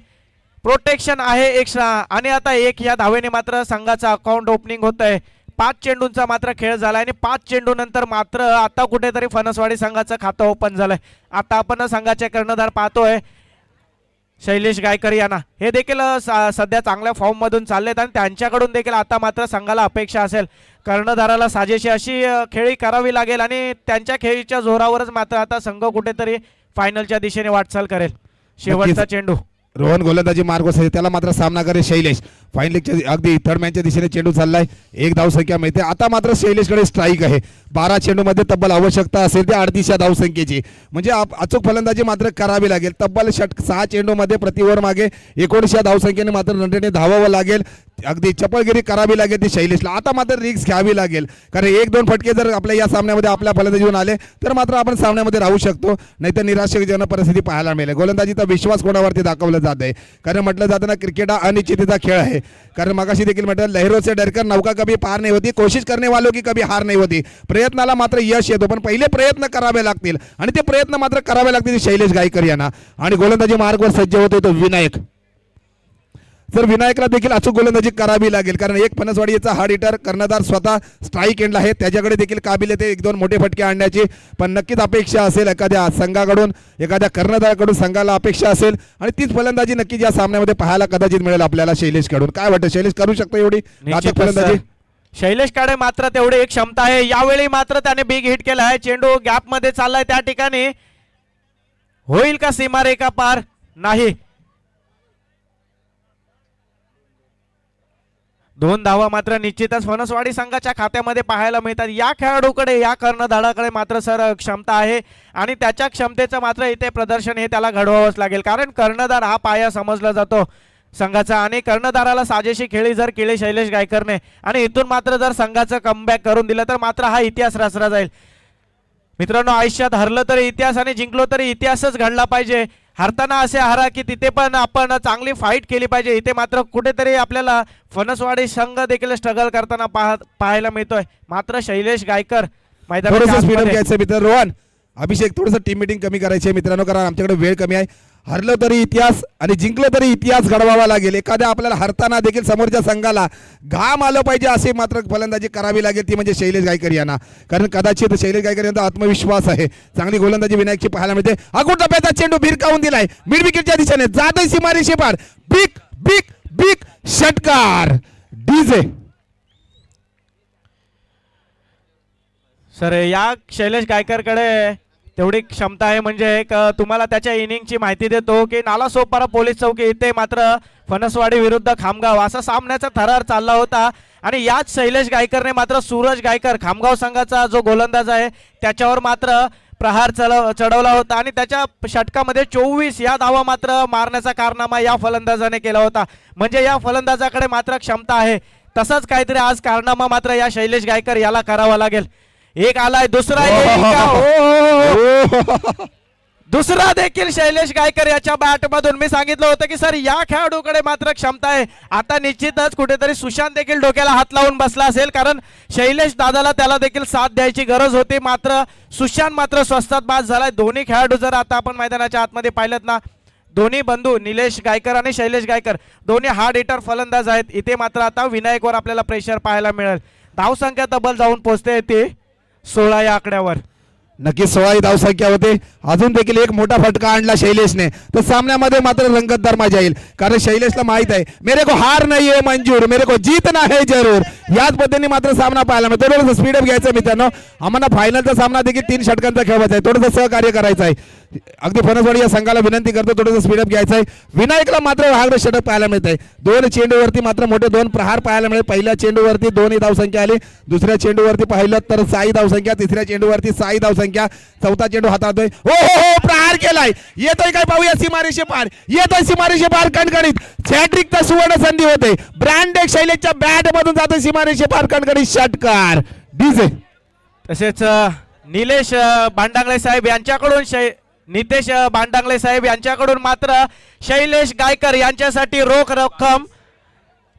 प्रोटेक्शन आहे एक्स्ट्रा. आणि आता 1 या धावेने मात्र संघाचा अकाउंट ओपनिंग होत आहे. 5 चेंडूंचा मात्र खेळ झाला आणि 5 चेंडू नंतर मात्र आता कुठेतरी फणसवाडी संघाचं खातं ओपन झालंय. आता आपण संघाचे कर्णधार पाहतोय शैलेश गायकर यांना. हे देखील सध्या चांगल्या फॉर्म मधून चाललेत आणि त्यांच्याकडून देखील आता मात्र संघाला अपेक्षा असेल कर्णधाराला साजेशी अशी खेळी करावी लागेल आणि त्यांच्या खेळीच्या जोरावरच मात्र आता संघ कुठेतरी फायनलच्या दिशेने वाटचाल करेल. शेवटचा चेंडू रोहन गोलंदाजी मार्ग असेल त्याला मात्र सामना करे शैलेश. फायनलच्या अगदी थर्ड मॅनच्या दिशेने चेंडू चाललाय. 1 धावसंख्या मिळते. आता मात्र शैलेशकडे स्ट्राईक आहे. 12 चेंडूमध्ये तब्बल आवश्यकता असेल ते 38 धावसंख्येची, म्हणजे अचूक फलंदाजी मात्र करावी लागेल. तब्बल 6 चेंडूमध्ये प्रति ओव्हर मागे 19 धावसंख्येने मात्र रणनीतीने धावावं लागेल. अगदी चपळगिरी करावी लागेल ती शैलेशला. आता मात्र रिस्क घ्यावी लागेल, कारण 1-2 फटके जर आपल्या या सामन्यामध्ये आपल्या फलंदाजीतून आले तर मात्र आपण सामन्यामध्ये राहू शकतो, नाहीतर निराशाजनक परिस्थिती पाहायला मिळेल. गोलंदाजीचा विश्वास कोणावरती दाखवला जात आहे, कारण म्हटलं जातं ना क्रिकेट हा अनिश्चिततेचा खेळ आहे. कारण मगाशी देखील म्हटलं लहरों से डरकर नौका कभी पार नहीं होती, कोशिश करने वालों की कभी हार नहीं होती. प्रयत्नाला मात्र यश येतो, पण पहिले प्रयत्न करावे लागतील आणि ते प्रयत्न मात्र करावे लागतील शैलेश गायकर यांना. आणि गोलंदाजी मार्गवर सज्ज होते तो विनायक. तर विनायकला देखील अचूक गोलंदाजी करावी लागेल, कारण एक फणसवाडीचा हार्ड हिटर कर्णधार स्वतः स्ट्राईक एंडला आहे. त्याच्याकडे देखील काबिलियत आहे 1-2 मोठे फटके आणण्याची. पण नक्कीच अपेक्षा असेल एखाद्या संघाकडून, एखाद्या कर्णधाराकडून संघाला अपेक्षा असेल आणि तीच फलंदाजी नक्कीच या सामन्यामध्ये पाहायला कदाचित मिळेल आपल्याला शैलेशकडून. काय वाटतं, शैलेश करू शकतो एवढी घातक फलंदाजी? शैलेशकडे मात्र तेवढी एक क्षमता आहे. यावेळी मात्र त्याने बिग हिट केला आहे. चेंडू गॅप मध्ये चाललाय. त्या ठिकाणी होईल का सीमारेखा पार? नाही. 2 धावा मात्र निश्चितच फणसवाडी संघाच्या खात्यामध्ये पाहायला मिळतात. या खेळाडूकडे, या कर्णधाराकडे मात्र सर क्षमता आहे आणि त्याच्या क्षमतेचं मात्र इथे प्रदर्शन हे त्याला घडवावंच लागेल, कारण कर्णधार हा पाया समजला जातो संघाचा आणि कर्णधाराला साजेशी खेळी जर केली शैलेश गायकरने आणि इथून मात्र जर संघाचं कमबॅक करून दिलं तर मात्र हा इतिहास रचला जाईल. मित्रांनो, आयुष्यात हरलं तरी इतिहास आणि जिंकलो तरी इतिहासच घडला पाहिजे. हरताना असे हारा की तिथे पण आपण चांगली फाईट केली पाहिजे. इथे मात्र कुठेतरी आपल्याला फणसवाडी संघ देखील स्ट्रगल करताना पाहायला मिळतोय. मात्र शैलेश गायकर थोडंसं स्पीडअप घ्यायचं मित्र. रोहन, अभिषेक थोडंसं टीम मीटिंग कमी करायची आहे मित्रांनो, कारण आमच्याकडे वेळ कमी आहे. हरलं तरी इतिहास आणि जिंकलं तरी इतिहास घडवावा लागेल. एखाद्या आपल्याला हरताना देखील समोरच्या संघाला घाम आलं पाहिजे असे मात्र फलंदाजी करावी लागेल, ती म्हणजे शैलेश गायकर यांना. कारण कदाचित शैलेश गायकर यांचा आत्मविश्वास आहे. चांगली गोलंदाजी विनायकची पाहायला मिळते. अगोदर टप्प्याचा चेंडू भिरकावून दिलाय मिड विकेटच्या दिशेने, जातोय सीमारेषे पार. बिग बिग बिग षटकार डीजे. सर, या शैलेश गायकरकडे तेवढी क्षमता आहे, म्हणजे एक तुम्हाला त्याच्या इनिंगची माहिती देतो की नालासोपारा पोलीस चौकी इथे मात्र फणसवाडी विरुद्ध खामगाव असा सामन्याचा थरार चालला होता आणि याच शैलेश गायकरने मात्र सूरज गायकर खामगाव संघाचा जो गोलंदाज आहे त्याच्यावर मात्र प्रहार चढवला होता आणि त्याच्या षटकामध्ये 24 या धावा मात्र मारण्याचा कारनामा या फलंदाजाने केला होता. म्हणजे या फलंदाजाकडे मात्र क्षमता आहे. तसंच काहीतरी आज कारनामा मात्र या शैलेश गायकर याला करावा लागेल. एक आलाय, दुसरा दुसरा देखील शैलेश गायकर याच्या बॅट मधून. मी सांगितलं होतं की सर या खेळाडूकडे मात्र क्षमता आहे. आता निश्चितच कुठेतरी सुशांत देखील डोक्याला हात लावून बसला असेल, कारण शैलेश दादाला त्याला देखील साथ द्यायची गरज होती. मात्र सुशांत मात्र स्वस्तात बाद झालाय. दोन्ही खेळाडू जर आता आपण मैदानाच्या आतमध्ये पाहिलं ना, दोन्ही बंधू निलेश गायकर आणि शैलेश गायकर दोन्ही हार्ड हिटर फलंदाज आहेत. इथे मात्र आता विनायकवर आपल्याला प्रेशर पाहायला मिळेल. धावसंख्या तब्बल जाऊन पोहोचते ती 16 या आकड्यावर. नक्कीच 16 धावसंख्या होते. अजून देखील एक मोठा फटका आणला शैलेशने, तर सामन्यामध्ये मात्र रंगतदार मजा येईल, कारण शैलेशला माहित आहे मेरे को हार नाही आहे मंजूर, मेरे को जीतना है जरूर. याच पद्धतीने मात्र सामना पाहायला मिळतो. थोडंसं स्पीडअप घ्यायचं मित्रांनो. आम्हाला फायनलचा सामना देखील 3 षटकांचा खेळवायचा आहे. थोडंसं सहकार्य करायचं आहे. अगदी फणसवाडी या संघाला विनंती करतो थोडंसं स्पीडअप घ्यायचं आहे. विनायकला मात्र हार्ड षटक पाहायला मिळत आहे. 2 चेंडूवरती मात्र मोठे 2 प्रहार पाहायला मिळेल. पहिल्या चेंडूवरती 2 धावसंख्या आली, दुसऱ्या चेंडूवरती पाहिलं तर 6 धावसंख्या, तिसऱ्या चेंडूवरती 6 धावसंख्या, चौथा चेंडू हातातोय. हो हो हो, प्रहार केलाय. येतोय काय पाहूया. सीमारेषे पार येतोय, सीमारेषे पार कणकणीत हॅट्रिकचा सुवर्ण संधी होते. ब्रँडेड शैलेशच्या बॅट मधून जातोय सीमारेषे पार कणकणीत षटकार डीजे. तसेच निलेश भांडांगळे साहेब यांच्याकडून नितेश भांडांगळे साहेब यांच्याकडून मात्र शैलेश गायकर यांच्यासाठी रोख रक्कम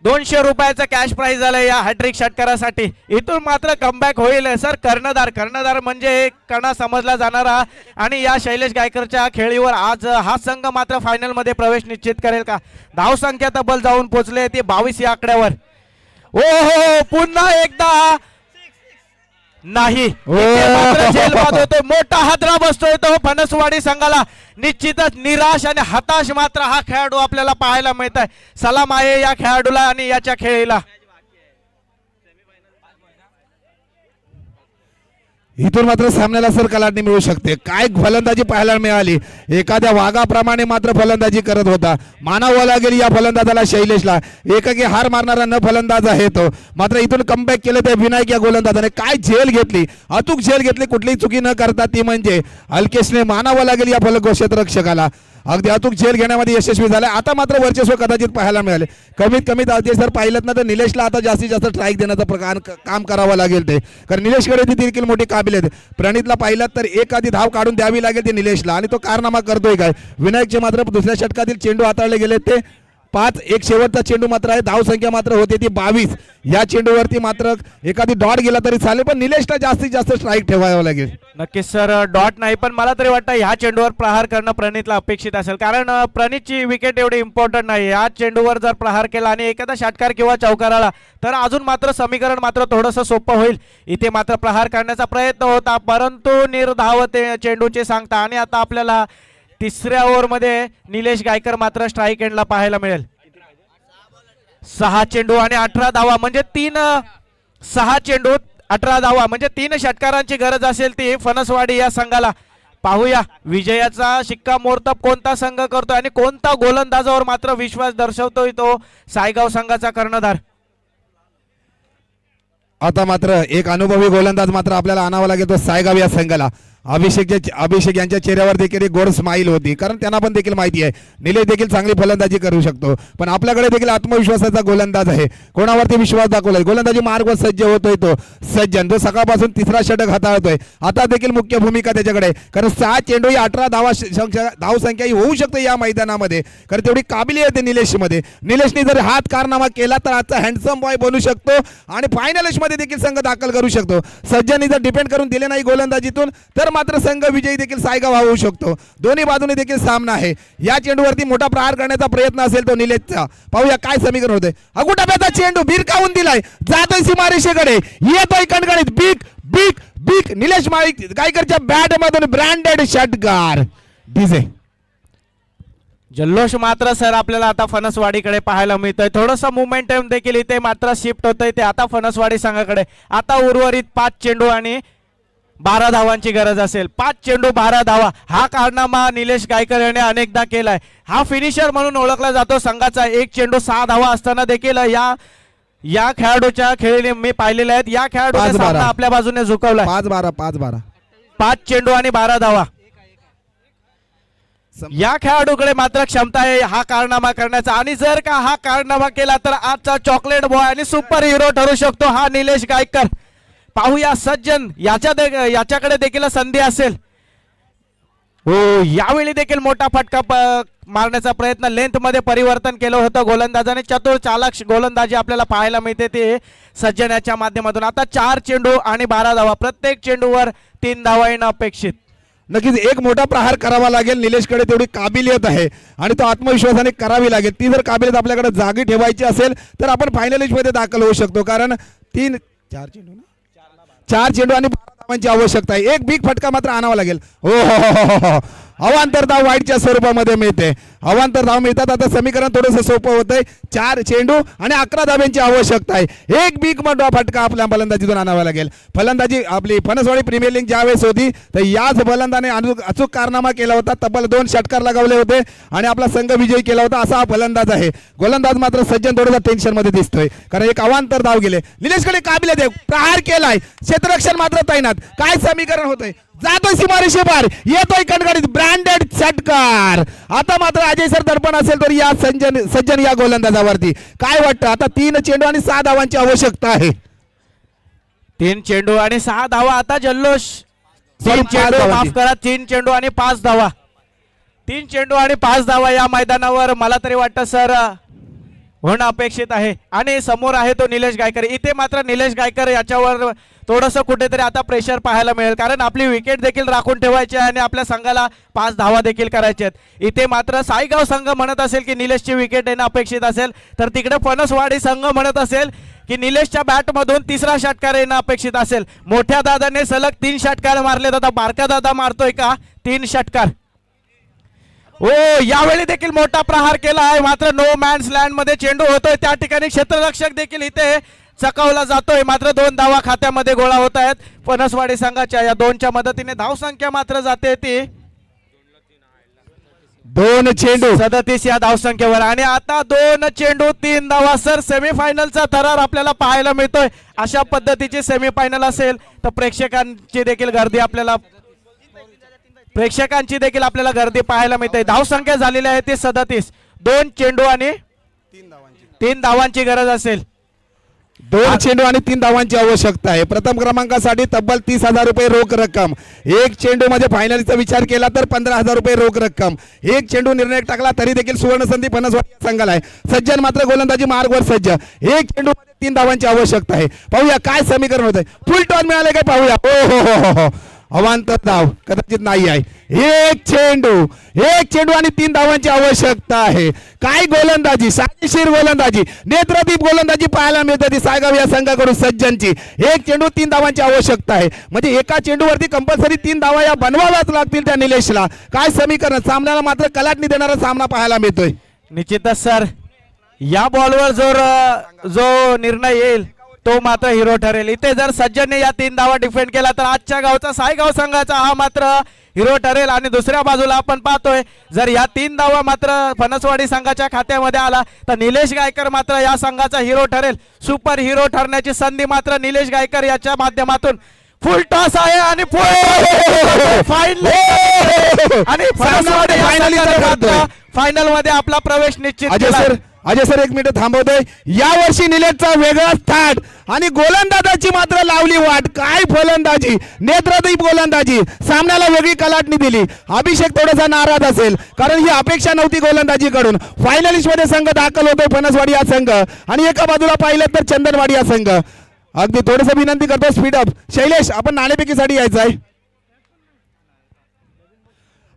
200 रुपयाचा कॅश प्राइज झालं या हॅट्रिक षटकारासाठी. इथून मात्र कमबॅक होईल. सर, कर्णधार म्हणजे एक कणा समजला जाणारा आणि या शैलेश गायकरच्या खेळीवर आज हा संघ मात्र फायनल मध्ये प्रवेश निश्चित करेल का? धावसंख्या तब्बल जाऊन पोहोचले ती 22 या आकड्यावर. ओ हो, पुन्हा एकदा नाही, जेलबाद होतोय. मोठा हादरा बसतोय तो फणसवाडी संघाला. निश्चितच निराश आणि हताश मात्र हा खेळाडू आपल्याला पाहायला मिळत आहे. सलाम आहे या खेळाडूला आणि याच्या खेळीला. इथून मात्र सामन्याला सर कलाटणी मिळू शकते. काय फलंदाजी पाहायला मिळाली. एखाद्या वाघाप्रमाणे मात्र फलंदाजी करत होता. मानावं लागेल या फलंदाजाला शैलेशला. एकाकी हार मारणारा न फलंदाज आहे तो. मात्र इथून कमबॅक केलं ते विनायक या गोलंदाजाने. काय झेल घेतली, अचूक झेल घेतली, कुठलीही चुकी न करता, ती म्हणजे अल्केशने. मानावं लागेल या फलक क्षेत्ररक्षकाला. अगदी अचूक झेल घेण्यामध्ये यशस्वी झाले. आता मात्र वर्चस्व कदाचित पाहायला मिळाले. कमीत कमी जर पाहिलं ना तर निलेशला आता जास्तीत जास्त स्ट्राईक देण्याचं काम करावं लागेल ते, कारण निलेशकडे ती देखील मोठी काबिलियत. प्रणितला पाहिलं तर एखादी धाव काढून द्यावी लागेल ते निलेशला, आणि तो कारनामा करतोय काय. विनायकचे मात्र दुसऱ्या षटकातील चेंडू हाताळले गेले ते 5. एक शेवटचा चेंडू मात्र आहे. धावसंख्या मात्र होते ती 22. या चेंडूवरती मात्र एखादी डॉट गेला तरी चालेल, पण निलेशला जास्तीत जास्त स्ट्राईक ठेवावं लागेल. नक्कीच सर, डॉट नाही, पण मला तरी वाटतं ह्या चेंडूवर प्रहार करणं प्रणितला अपेक्षित असेल, कारण प्रणितची विकेट एवढी इम्पॉर्टंट नाही. या चेंडूवर जर प्रहार केला आणि एखादा षटकार किंवा चौकार आला तर अजून मात्र समीकरण मात्र थोडंसं सोपं होईल. इथे मात्र प्रहार करण्याचा प्रयत्न होता, परंतु निर्धावते चेंडूचे सांगता. आणि आता आपल्याला तिसऱ्या ओव्हरमध्ये निलेश गायकर मात्र स्ट्राईक एंडला पाहायला मिळेल. 6 चेंडू आणि 18 धावा, म्हणजे 6 चेंडू 18 धावा, म्हणजे 3 षटकारांची गरज असेल ती फणसवाडी या संघाला. पाहूया विजयाचा शिक्कामोर्तब कोणता संघ करतोय आणि कोणता गोलंदाजावर मात्र विश्वास दर्शवतोय तो सायगाव संघाचा कर्णधार. आता मात्र एक अनुभवी गोलंदाज मात्र आपल्याला आणावा लागेल तो सायगाव या संघाला. अभिषेक यांच्या चेहऱ्यावर देखील एक गोड स्माईल होती, कारण त्यांना पण देखील माहिती आहे निलेश देखील चांगली फलंदाजी करू शकतो, पण आपल्याकडे देखील आत्मविश्वासाचा गोलंदाज आहे. कोणावरती विश्वास दाखवलाय, गोलंदाजी मार्गवर सज्ज होतोय तो सज्जन, जो सकाळपासून तिसरा षटक हाताळतोय. आता देखील मुख्य भूमिका त्याच्याकडे आहे, कारण 6 चेंडू 18 धावसंख्या ही होऊ शकते या मैदानामध्ये, कारण तेवढी काबिलियत आहे निलेशमध्ये. निलेशने जर हात कारनामा केला तर आजचा हँडसम बॉय बनू शकतो आणि फायनलिस्ट मध्ये देखील संघ दाखल करू शकतो. सज्जननी जर डिपेंड करून दिले नाही गोलंदाजीतून तर मात्र संघ विजयी देखील सायगाव होऊ शकतो. दोन्ही बाजूने देखील सामना आहे. या चेंडूवरती मोठा प्रहार करण्याचा प्रयत्न असेल तो निलेशचा. पाहूया काय समीकरण होते. अगुटाप्याचा चेंडू भिरकावून दिलाय, जातोय सीमारेषेकडे, येतोय कणकणीत, बिग बिग बिग निलेश गायकरच्या बॅट मधून ब्रँडेड षटकार. डीजे जल्लोष मात्र सर आपल्याला आता फणसवाडीकडे पाहायला मिळतोय. थोडंसं मोमेंटम देखील इथे मात्र शिफ्ट होतंय ते आता फणसवाडी संघाकडे. आता उर्वरित 5 चेंडू आणि 12 धावांची गरज असेल. 5 चेंडू 12 धावा हा कारनामा निलेश गायकर याने अनेकदा केलाय. हा फिनिशर म्हणून ओळखला जातो संघाचा. 1 चेंडू 6 धावा असताना देखील या खेळाडूच्या खेळीने मी पाहिलेले आहेत. या खेळाडूने सामना आपल्या बाजूने झुकवलाय. 5-12 5 चेंडू आणि 12 धावा. या खेळाडूकडे मात्र क्षमता आहे हा कारनामा करण्याचा, आणि जर का हा कारनामा केला तर आजचा चॉकलेट बॉय आणि सुपर हिरो ठरू शकतो हा निलेश गायकर. पाहूया सज्जन याच्याकडे देखील संधी असेल. हो, यावेळी देखील मोठा फटका मारण्याचा प्रयत्न, लेंथ मध्ये परिवर्तन केलं होतं गोलंदाजाने. चतुर चालक गोलंदाजी आपल्याला पाहायला मिळते ते सज्जन याच्या माध्यमातून. आता 4 चेंडू आणि 12 धावा, प्रत्येक चेंडूवर 3 धावा येणं अपेक्षित. नक्कीच एक मोठा प्रहार करावा लागेल. निलेशकडे तेवढी काबिलियत आहे आणि तो आत्मविश्वासाने करावी लागेल. ती जर काबिलियत आपल्याकडे जागी ठेवायची असेल तर आपण फायनलिस्ट मध्ये दाखल होऊ शकतो, कारण 4 चेंडू आणि 12 धावांची आवश्यकता आहे. एक बिग फटका मात्र आणावा लागेल. हो हो हो, अवांतर धाव वाईटच्या स्वरूपामध्ये मिळते. अवांतर धाव मिळतात. आता समीकरण थोडंसं सोपं होतंय. 4 चेंडू आणि 11 धाब्यांची आवश्यकता आहे. एक बिग मोठा फटका आपल्या फलंदाजीतून आणावा लागेल. फलंदाजी आपली फणसवाडी प्रीमियर लीग ज्यावेळेस होती तर याच फलंदाने अचूक कारनामा केला होता. तब्बल 2 षटकार लगावले होते आणि आपला संघ विजयी केला होता. असा हा फलंदाज आहे. गोलंदाज मात्र सज्जन थोडासा टेन्शन मध्ये दिसतोय, कारण एक अवांतर धाव गेले. निलेशकडे काबिलियत आहे, प्रहार केलाय, क्षेत्ररक्षण मात्र तैनात. काय समीकरण होतंय, जातोय सीमारेषे पार, येतोय कणकणीत, ब्रँडेड षटकार. आता मात्र अजय सर दर्पण असेल तर या सज्जन या गोलंदाजावरती काय वाटतं. आता 3 चेंडू आणि 6 धावांची आवश्यकता आहे. 3 चेंडू आणि 6 धावा. आता जल्लोष 3 चेंडू, माफ करा, 3 चेंडू आणि 5 धावा. 3 चेंडू आणि 5 धावा या मैदानावर मला तरी वाटतं सर होणं अपेक्षित आहे. आणि समोर आहे तो निलेश गायकर. इथे मात्र निलेश गायकर याच्यावर थोडंसं कुठेतरी आता प्रेशर पाहायला मिळेल, कारण आपली विकेट देखील राखून ठेवायची आहे आणि आपल्या संघाला 5 धावा देखील करायच्या आहेत. इथे मात्र साईगाव संघ म्हणत असेल की निलेशची विकेट येणं अपेक्षित असेल, तर तिकडे फणसवाडी संघ म्हणत असेल की निलेशच्या बॅटमधून 3रा षटकार येणं अपेक्षित असेल. मोठ्या दादाने सलग 3 षटकार मारले, आता बारका दादा मारतोय का 3 षटकार. हो, यावेळी देखील मोठा प्रहार केला आहे, मात्र नो मॅन्स लँड मध्ये चेंडू होतोय. त्या ठिकाणी क्षेत्ररक्षक देखील इथे चकावला जातोय. मात्र 2 धावा खात्यामध्ये गोळा होत आहेत फणसवाडी संघाच्या. या 2च्या मदतीने धावसंख्या मात्र जाते ती 2 चेंडू 37 या धावसंख्येवर. आणि आता 2 चेंडू 3 धावा. सर सेमीफायनलचा थरार आपल्याला पाहायला मिळतोय. अशा पद्धतीची सेमीफायनल असेल तर प्रेक्षकांची देखील गर्दी पाहायला मिळते. धावसंख्या झालेली आहे ती 37. 2 चेंडू आणि 3 धावांची गरज असेल. 2 चेंडू आणि 3 धावांची आवश्यकता आहे. प्रथम क्रमांकासाठी तब्बल 30,000 रुपये रोख रक्कम. 1 चेंडू मध्ये फायनलचा विचार केला तर 15,000 रुपये रोख रक्कम. 1 चेंडू निर्णय टाकला तरी देखील सुवर्ण संधी फणसवाडी संघाला आहे. सज्जन मात्र गोलंदाजी मार्गवर सज्ज. 1 चेंडू मध्ये 3 धावांची आवश्यकता आहे. पाहूया काय समीकरण होत आहे. फुल टॉस मिळाले काय पाहूया. हो हो, अवांतर धाव कदाचित नाही आहे. 1 चेंडू आणि 3 धावांची आवश्यकता आहे. काय गोलंदाजी, साजेशीर गोलंदाजी, नेत्रदीप गोलंदाजी पाहायला मिळते ती सायगाव या संघाकडून सज्जनची. 1 चेंडू 3 धावांची आवश्यकता आहे. म्हणजे एका चेंडूवरती कंपल्सरी 3 धावा या बनवाव्याच लागतील त्या निलेशला. काय समीकरण, सामन्याला मात्र कलाटणी देणारा सामना पाहायला मिळतोय. निश्चितच सर, या बॉलवर जो निर्णय येईल तो मात्र हिरो ठरेल. इथे जर सज्जनने या 3 धावा डिफेंड केला तर आजच्या गावचा सायगाव संघाचा हा मात्र हिरो ठरेल. आणि दुसऱ्या बाजूला आपण पाहतोय जर या 3 धावा मात्र फणसवाडी संघाच्या खात्यामध्ये आला तर निलेश गायकर मात्र या संघाचा हिरो ठरेल. सुपर हिरो ठरण्याची संधी मात्र निलेश गायकर याच्या माध्यमातून. फुल टॉस आहे आणि फायनल मध्ये आपला प्रवेश निश्चित केला. अजय सर 1 मिनिट थांबवतोय. या वर्षी निलेशचा वेगळा थाट आणि गोलंदाजाची मात्र लावली वाट. काय फलंदाजी, नेत्रदीप गोलंदाजी, सामन्याला वेगळी कलाटणी दिली. अभिषेक थोडासा नाराज असेल कारण ही अपेक्षा नव्हती गोलंदाजीकडून. फायनलिस्ट मध्ये संघ दाखल होतोय फणसवाडी हा संघ आणि एका बाजूला पाहिलं तर चंदनवाडी हा संघ. अगदी थोडस विनंती करतो स्पीडअप. शैलेश आपण नाणेफेकीसाठी यायचं आहे.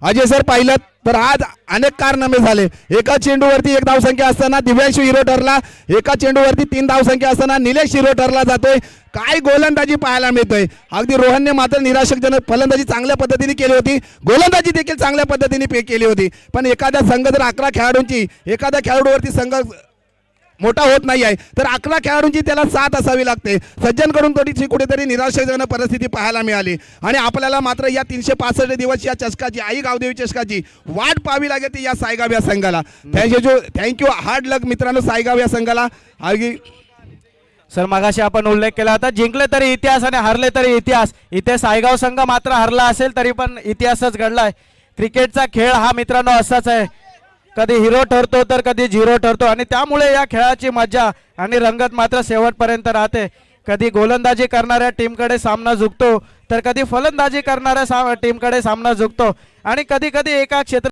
अजय सर पाहिलं तर आज अनेक कारनामे झाले. एका चेंडूवरती 1 धावसंख्या असताना दिव्यांशू हिरो ठरला. एका चेंडूवरती 3 धावसंख्या असताना निलेश हिरो ठरला जातोय. काय गोलंदाजी पाहायला मिळतोय. अगदी रोहनने मात्र निराशकजनक फलंदाजी चांगल्या पद्धतीने केली होती. गोलंदाजी देखील चांगल्या पद्धतीने केली होती. पण एखाद्या संघ जर 11 खेळाडूंची एखाद्या खेळाडूवरती संघ मोठा होत नाही आहे तर 11 खेळाडूंची त्याला 7 असावी लागते. सज्जनकडून थोडीशी कुठेतरी निराशाजनक परिस्थिती पाहायला मिळाली आणि आपल्याला मात्र या 365 दिवस या चषकाची आई गावदेवी चषकाची वाट पाहावी लागते या सायगाव या संघाला. थँक्यू हार्ड लक मित्रांनो सायगाव या संघाला. सर मगाशी आपण उल्लेख केला होता जिंकले तरी इतिहास आणि हरले तरी इतिहास. इथे सायगाव संघ मात्र हरला असेल तरी पण इतिहासच घडलाय. क्रिकेटचा खेळ हा मित्रांनो असाच आहे. कधी हिरो ठरतो तर कधी झिरो ठरतो आणि त्यामुळे या खेळाची मजा आणि रंगत मात्र शेवटपर्यंत राहते. कधी गोलंदाजी करणाऱ्या टीमकडे सामना झुकतो तर कधी फलंदाजी करणाऱ्या टीमकडे सामना झुकतो आणि कधी कधी एका क्षेत्र